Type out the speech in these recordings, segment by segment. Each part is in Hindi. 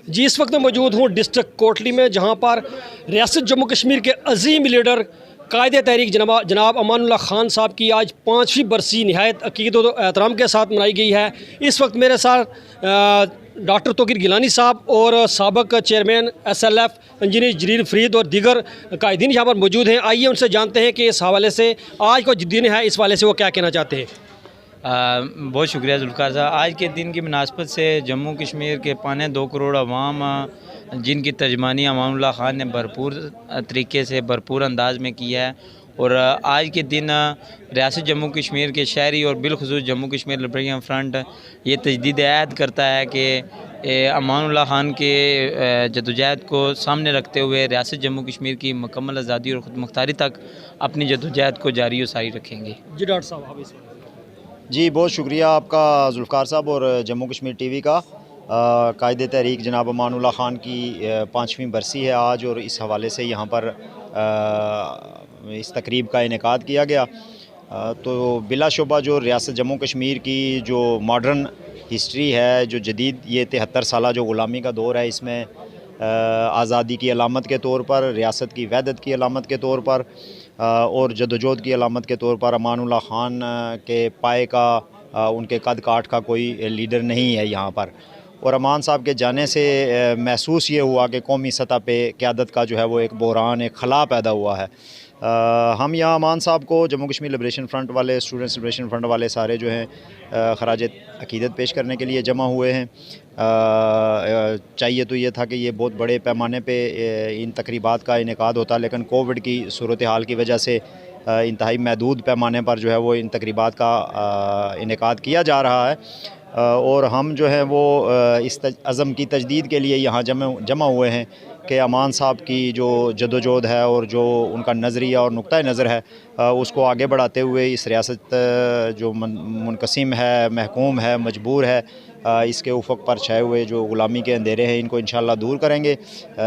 जी, इस वक्त मैं मौजूद हूँ डिस्ट्रिक्ट कोटली में, जहाँ पर रियासत जम्मू कश्मीर के अजीम लीडर कायदे तहरीक जनाब अमानुल्लाह खान साहब की आज 5वीं बरसी नहायत अकीदत और एहतराम के साथ मनाई गई है। इस वक्त मेरे साथ डॉक्टर तोकीर गिलानी साहब और साबक chairman SLF engineer Jarir Farid और दीगर कायदीन यहाँ पर मौजूद हैं। आइए उनसे जानते हैं कि इस हवाले से आज को दिन है, इस हवाले से वो क्या कहना चाहते हैं। बहुत शुक्रिया जुल्फ़िकार साहब। आज के दिन की मुनासबत से जम्मू कश्मीर के 2.25 करोड़ अवाम, जिनकी तर्जमानी अमानुल्लाह ख़ान ने भरपूर तरीके से भरपूर अंदाज में किया है, और आज के दिन रियासत जम्मू कश्मीर के शहरी और बिलखुसूस जम्मू कश्मीर लिबरेशन फ्रंट ये तजदीद ऐद करता है कि अमानुल्लाह ख़ान के जदोजहद को सामने रखते हुए रियासत जम्मू कश्मीर की मुकम्मल आज़ादी और ख़ुदमुख्तारी तक अपनी जदोजहद को जारी और सारी रखेंगे। जी डॉक्टर साहब, आप इस जी, बहुत शुक्रिया आपका जुल्फ़िकार साहब और जम्मू कश्मीर टीवी का। कायदे तहरीक जनाब अमानुल्लाह ख़ान की 5वीं बरसी है आज, और इस हवाले से यहाँ पर इस तकरीब का इनेकाद किया गया। तो बिलाशुबा जो रियासत जम्मू कश्मीर की जो मॉडर्न हिस्ट्री है, जो जदीद ये 73 साल जो ग़ुलामी का दौर है, इसमें आज़ादी की अलामत के तौर पर, रियासत की वहदत की अलामत के तौर पर और जदोजहद की अलामत के तौर पर अमानुल्लाह ख़ान के पाए का, उनके कद काठ का कोई लीडर नहीं है यहाँ पर। और अमान साहब के जाने से महसूस ये हुआ कि कौमी सतह पे क़यादत का जो है वो एक बहरान, एक खला पैदा हुआ है। हम यहाँ अमान साहब को जम्मू कश्मीर लिबरेशन फ्रंट वाले, स्टूडेंट्स लिबरेशन फ्रंट वाले सारे जो हैं ख़राज अक़ीदत पेश करने के लिए जमा हुए हैं। चाहिए तो ये था कि ये बहुत बड़े पैमाने पे इन तकरीबात का इनेकाद होता, लेकिन कोविड की सूरत हाल की वजह से इंतहाई महदूद पैमाने पर जो है वो इन तकरीबात का इनेकाद किया जा रहा है। और हम जो है वो इस अज़म की तजदीद के लिए यहाँ जमा हुए हैं कि अमान साहब की जो जदोजहद है और जो उनका नज़रिया और नुक्ता नज़र है, उसको आगे बढ़ाते हुए इस रियासत जो मुनक़सिम है, महकूम है, मजबूर है, इसके उफ़क़ पर छाए हुए जो ग़ुलामी के अंधेरे हैं, इनको इंशाअल्लाह दूर करेंगे।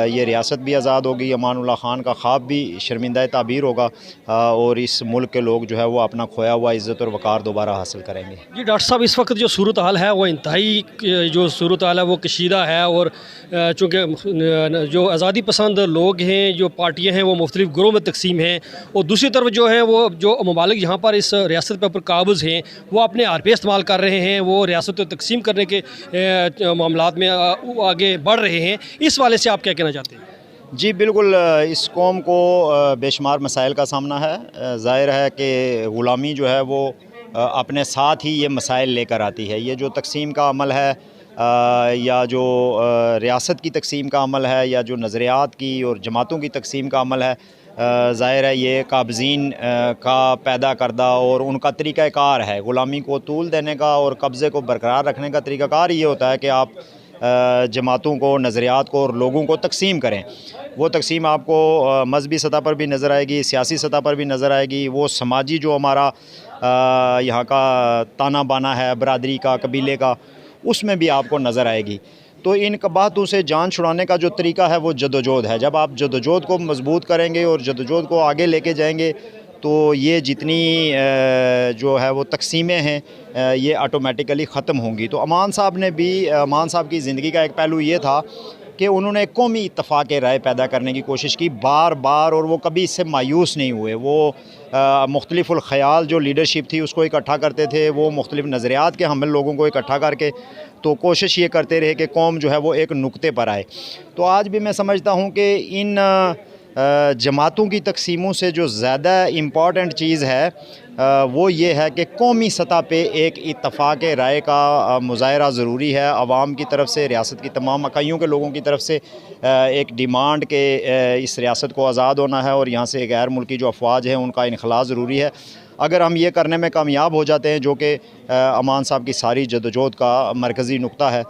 ये रियासत भी आज़ाद होगी, अमानुल्लाह ख़ान का ख़्वाब भी शर्मिंदा ताबीर होगा, और इस मुल्क के लोग जो है वो अपना खोया हुआ इज़्ज़त और वक़ार दोबारा हासिल करेंगे। जी डॉक्टर साहब, इस वक्त जो सूरत हाल है वो इंतहाई जो सूरत हाल है वो कशीदा है, और चूँकि जो आज़ादी पसंद लोग हैं, जो पार्टियाँ हैं, वो मुख्तलिफ़ ग्रोह में तकसीम हैं, और दूसरी तरफ जो है वो जो ममालिक यहाँ पर इस रियासत पर काबिज़ हैं, वो अपने RP इस्तेमाल कर रहे हैं, वो रियासत को तकसीम करने के मामलात में आगे बढ़ रहे हैं। इस वाले से आप क्या कहना चाहते हैं? जी बिल्कुल, इस कौम को बेशुमार मसाइल का सामना है। ज़ाहिर है कि ग़ुलामी जो है वो अपने साथ ही ये मसाइल लेकर आती है। ये जो तकसीम का अमल है, या जो रियासत की तकसीम का अमल है, या जो नज़रियात की और जमातों की तकसीम का अमल है, ज़ाहिर है ये काबिज़ीन का पैदा करदा और उनका तरीक़ाकार है। ग़ुलामी को तूल देने का और कब्ज़े को बरकरार रखने का तरीक़ाकार ये होता है कि आप जमातों को, नज़रियात को और लोगों को तकसीम करें। वो तकसीम आपको मज़हबी सतह पर भी नज़र आएगी, सियासी सतह पर भी नज़र आएगी। वो समाजी जो हमारा यहाँ का ताना बाना है, बरादरी का, कबीले का, उसमें भी आपको नज़र आएगी। तो इन कबाहतों से जान छुड़ाने का जो तरीका है वो जदोजहद है। जब आप जदोजहद को मजबूत करेंगे और जदोजहद को आगे लेके जाएंगे, तो ये जितनी जो है वो तकसीमें हैं ये ऑटोमेटिकली ख़त्म होंगी। तो अमान साहब ने भी, अमान साहब की ज़िंदगी का एक पहलू ये था कि उन्होंने कौमी इत्तफ़ाक़ राय पैदा करने की कोशिश की बार बार, और वो कभी इससे मायूस नहीं हुए। वो मुख्तलिफ़ुल ख़याल जो लीडरशिप थी उसको इकट्ठा करते थे, वो मुख्तलिफ़ नज़रियात के हमल लोगों को इकट्ठा करके तो कोशिश ये करते रहे कि कौम जो है वो एक नुक्ते पर आए। तो आज भी मैं समझता हूँ कि इन जमातों की तकसीमों से जो ज़्यादा इम्पॉर्टेंट चीज़ है वो ये है कि कौमी सतह पे एक इत्तफ़ाक़ राय का मुज़ाहरा ज़रूरी है। आवाम की तरफ से, रियासत की तमाम इकाइयों के लोगों की तरफ से एक डिमांड के इस रियासत को आज़ाद होना है, और यहाँ से गैर मुल्की जो अफवाज हैं उनका इनखला ज़रूरी है। अगर हम ये करने में कामयाब हो जाते हैं, जो कि अमान साहब की सारी जदोजहद का मरकज़ी नुक्ता है,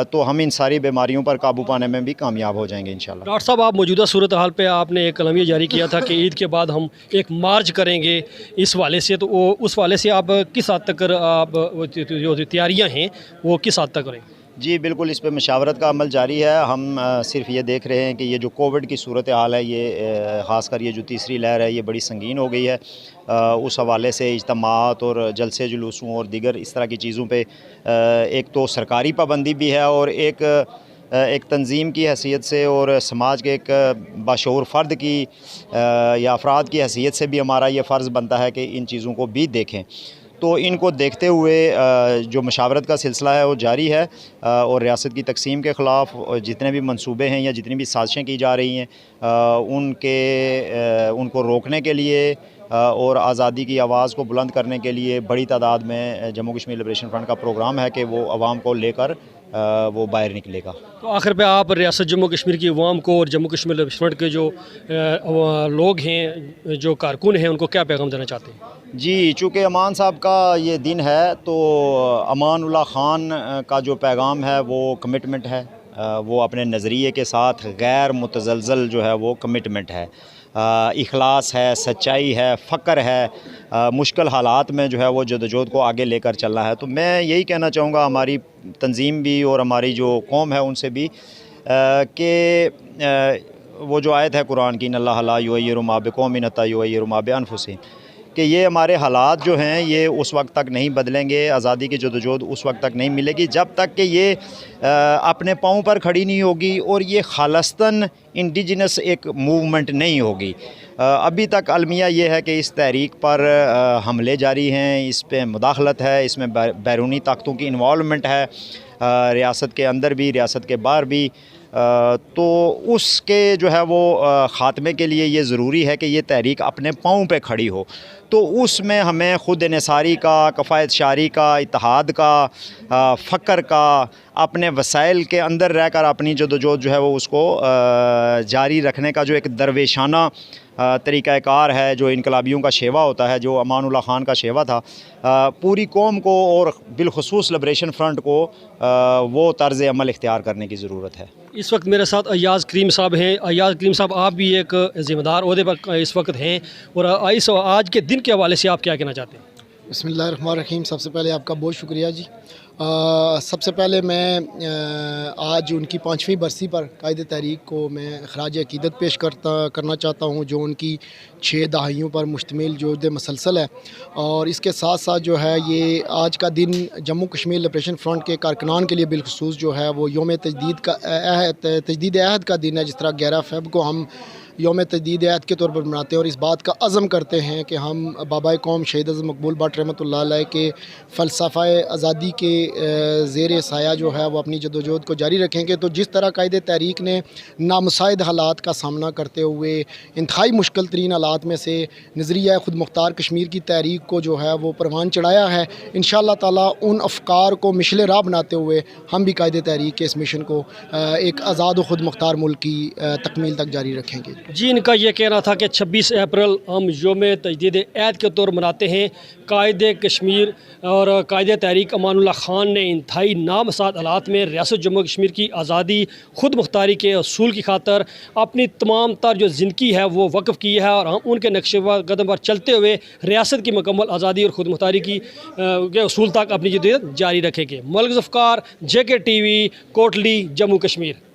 तो हम इन सारी बीमारियों पर काबू पाने में भी कामयाब हो जाएंगे इंशाल्लाह। डॉक्टर साहब, आप मौजूदा सूरत हाल पे आपने एक कलमिया जारी किया था कि ईद के बाद हम एक मार्च करेंगे इस वाले से, तो वो उस वाले से आप किस हद तक आप जो तैयारियाँ हैं वो किस हद तक करेंगे? जी बिल्कुल, इस पे मशावरत का अमल जारी है। हम सिर्फ ये देख रहे हैं कि ये जो कोविड की सूरत हाल है, ये ख़ासकर ये जो तीसरी लहर है, ये बड़ी संगीन हो गई है। उस हवाले से इज्तिमात और जलसे जुलूसों और दीगर इस तरह की चीज़ों पे एक तो सरकारी पाबंदी भी है, और एक एक तंजीम की हैसियत से और समाज के एक बाशऊर फ़र्द की या अफराद की हैसियत से भी हमारा ये फ़र्ज़ बनता है कि इन चीज़ों को भी देखें। तो इनको देखते हुए जो मशावरत का सिलसिला है वो जारी है और रियासत की तकसीम के ख़िलाफ़ जितने भी मंसूबे हैं या जितनी भी साजिशें की जा रही हैं उनको रोकने के लिए और आज़ादी की आवाज़ को बुलंद करने के लिए बड़ी तादाद में जम्मू कश्मीर लिबरेशन फ्रंट का प्रोग्राम है कि वो आवाम को लेकर वो बाहर निकलेगा। तो आखिर पे आप रियासत जम्मू कश्मीर की अवाम को और जम्मू कश्मीर लिबरेशन फ्रंट के जो लोग हैं, जो कारकुन हैं, उनको क्या पैगाम देना चाहते हैं? जी, चूँकि अमान साहब का ये दिन है तो अमानुल्लाह ख़ान का जो पैगाम है वो कमिटमेंट है, वो अपने नज़रिए के साथ गैर मुतज़लज़ल जो है वो कमिटमेंट है, इखलास है, सच्चाई है, फ़क्र है, मुश्किल हालात में जो है वो जदोजहद को आगे लेकर चलना है। तो मैं यही कहना चाहूँगा हमारी तंजीम भी और हमारी जो कौम है उनसे भी कि वो जो आयत है कुरान की इन्नल्लाह ला युग़य्यिरु मा बिक़ौमिन हत्ता युग़य्यिरु मा बिअनफुसिहिम, कि ये हमारे हालात जो हैं ये उस वक्त तक नहीं बदलेंगे, आज़ादी की जदोजहद उस वक्त तक नहीं मिलेगी जब तक कि ये अपने पाँव पर खड़ी नहीं होगी और ये खालिस्तान इंडिजिनस एक मूवमेंट नहीं होगी। अभी तक अलमिया ये है कि इस तहरीक पर हमले जारी हैं, इस पे मुदाखलत है, इसमें बैरूनी ताकतों की इन्वॉल्वमेंट है, रियासत के अंदर भी रियासत के बाहर भी। तो उसके जो है वो ख़ात्मे के लिए ये ज़रूरी है कि ये तहरीक अपने पाँव पे खड़ी हो। तो उसमें हमें ख़ुद इन्हिसारी का, कफ़ायत शारी का, इत्तेहाद का, फ़क्र का, अपने वसाइल के अंदर रहकर अपनी जदोजहद जो है वो उसको जारी रखने का जो एक दरवेशाना तरीक़ाकार है, जो इनकलाबियों का शेवा होता है, जो अमानुल्लाह ख़ान का शेवा था, पूरी कौम को और बिलखुसूस लिबरेशन फ्रंट को वो तर्ज़ अमल इख्तियार करने की ज़रूरत है। इस वक्त मेरे साथ अय्याज़ करीम साहब हैं। अय्याज़ करीम साहब, आप भी एक ज़िम्मेदार ओहदे पर इस वक्त हैं और इस आज के दिन के हवाले से आप क्या कहना चाहते हैं? बिस्मिल्लाहिर्रहमानिर्रहीम। सबसे पहले आपका बहुत शुक्रिया जी। सबसे पहले मैं आज उनकी 5वीं बरसी पर कायदे तहरीक को मैं ख़राज अक़ीदत पेश करना चाहता हूँ, जो उनकी 6 दहाइयों पर मुश्तमिल जो मसलसल है। और इसके साथ साथ जो है ये आज का दिन जम्मू कश्मीर लिबरेशन फ्रंट के कारकुनान के लिए बिलखुसूस जो है वो यौम तजदीद अहद का दिन है। जिस तरह 11 फ़रवरी को हम यौम तजदीद अहद के तौर पर मनाते हैं और इस बात का अज़म करते हैं कि हम बाबाए कौम शहीद अज़म मकबूल भट्ट रहमतुल्लाह अलैह के फ़लसफ़ाए आज़ादी के ज़ेर साया जो है वो अपनी जदोजहद को जारी रखेंगे। तो जिस तरह कायदे तहरीक ने नामुसाइद हालात का सामना करते हुए इंतहाई मुश्किल तरीन हालात में से नज़रिया ख़ुद मुख्तार कश्मीर की तहरीक को जो है वो परवान चढ़ाया है, इंशाअल्लाह ताला उन अफ़कार को मिशल राह बनाते हुए हम भी कायदे तहरीक के इस मिशन को एक आज़ाद व ख़ुद मुख्तार मुल्क की तकमील तक जारी रखेंगे। जी, इनका ये कहना था कि 26 अप्रैल हम यौम तजदीद अहद के तौर मनाते हैं। कायदे कश्मीर और कायदे तहरीक अमानुल्लाह ख़ान ने इंतहाई नामसाद हालात में रियासत जम्मू कश्मीर की आज़ादी खुद मुख्तारी के असूल की खातर अपनी तमाम तर जो ज़िंदगी है वो वक़्फ़ की है और हम उनके नक्शे कदम पर चलते हुए रियासत की मुकम्मल आज़ादी और ख़ुद मुख्तारी की के असूल तक अपनी जदोजहद जारी रखेंगे। Malik Zulfikar, JK TV, Kotli, Jammu Kashmir.